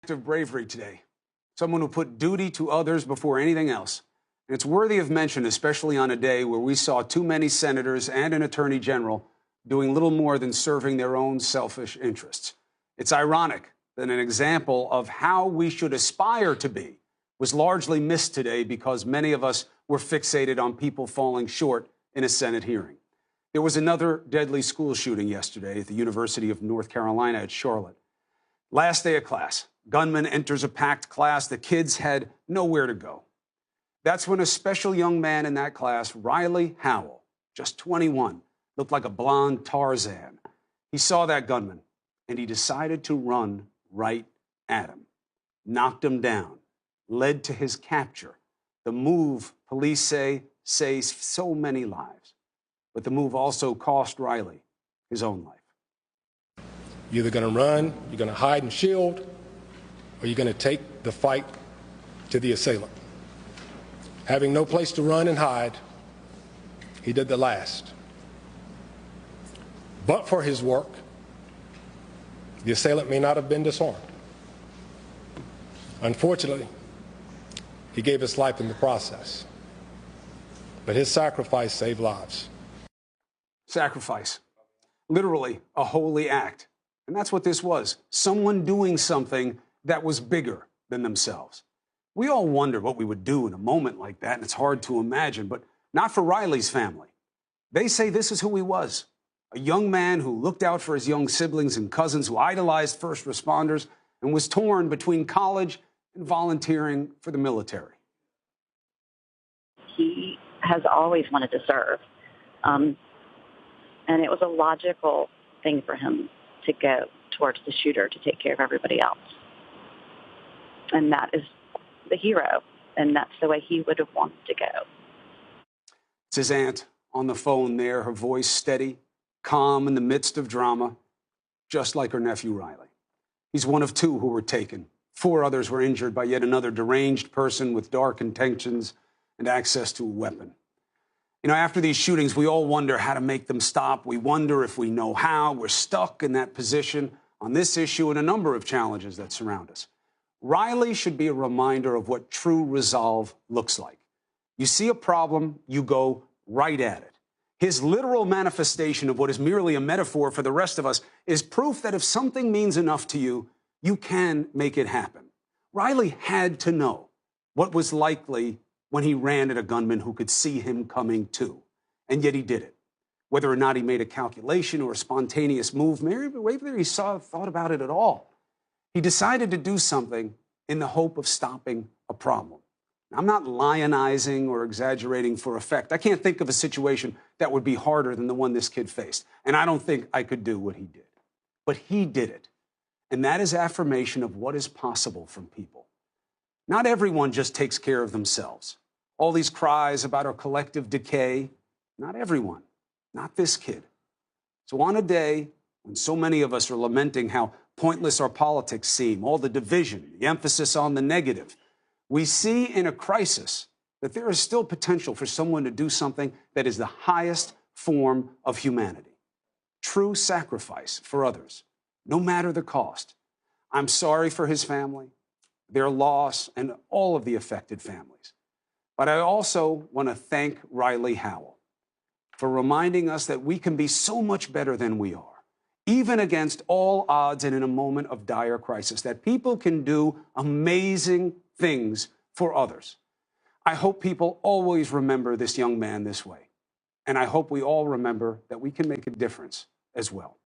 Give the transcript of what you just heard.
Of bravery today, someone who put duty to others before anything else. And it's worthy of mention, especially on a day where we saw too many senators and an attorney general doing little more than serving their own selfish interests. It's ironic that an example of how we should aspire to be was largely missed today because many of us were fixated on people falling short in a Senate hearing. There was another deadly school shooting yesterday at the University of North Carolina at Charlotte. Last day of class, gunman enters a packed class. The kids had nowhere to go. That's when a special young man in that class, Riley Howell, just 21, looked like a blonde Tarzan. He saw that gunman, and he decided to run right at him. Knocked him down, led to his capture. The move, police say, saves so many lives. But the move also cost Riley his own life. You're either going to run, you're going to hide and shield, or you're going to take the fight to the assailant. Having no place to run and hide, he did the last. But for his work, the assailant may not have been disarmed. Unfortunately, he gave his life in the process. But his sacrifice saved lives. Sacrifice. Literally a holy act. And that's what this was. Someone doing something that was bigger than themselves. We all wonder what we would do in a moment like that, and it's hard to imagine, but not for Riley's family. They say this is who he was. A young man who looked out for his young siblings and cousins, who idolized first responders, and was torn between college and volunteering for the military. He has always wanted to serve. And it was a logical thing for him to go towards the shooter to take care of everybody else. And that is the hero, and that's the way he would have wanted to go. It's his aunt on the phone there, her voice steady, calm in the midst of drama, just like her nephew Riley. He's one of two who were taken. 4 others were injured by yet another deranged person with dark intentions and access to a weapon. You know, after these shootings, we all wonder how to make them stop. We wonder if we know how. We're stuck in that position on this issue and a number of challenges that surround us. Riley should be a reminder of what true resolve looks like. You see a problem, you go right at it. His literal manifestation of what is merely a metaphor for the rest of us is proof that if something means enough to you, you can make it happen. Riley had to know what was likely when he ran at a gunman who could see him coming too. And yet he did it. Whether or not he made a calculation or a spontaneous move, maybe he thought about it at all. He decided to do something in the hope of stopping a problem. I'm not lionizing or exaggerating for effect. I can't think of a situation that would be harder than the one this kid faced. And I don't think I could do what he did. But he did it. And that is affirmation of what is possible from people. Not everyone just takes care of themselves. All these cries about our collective decay, not everyone, not this kid. So on a day when so many of us are lamenting how pointless our politics seem, all the division, the emphasis on the negative, we see in a crisis that there is still potential for someone to do something that is the highest form of humanity. True sacrifice for others, no matter the cost. I'm sorry for his family, their loss, and all of the affected families. But I also want to thank Riley Howell for reminding us that we can be so much better than we are, even against all odds and in a moment of dire crisis, that people can do amazing things for others. I hope people always remember this young man this way. And I hope we all remember that we can make a difference as well.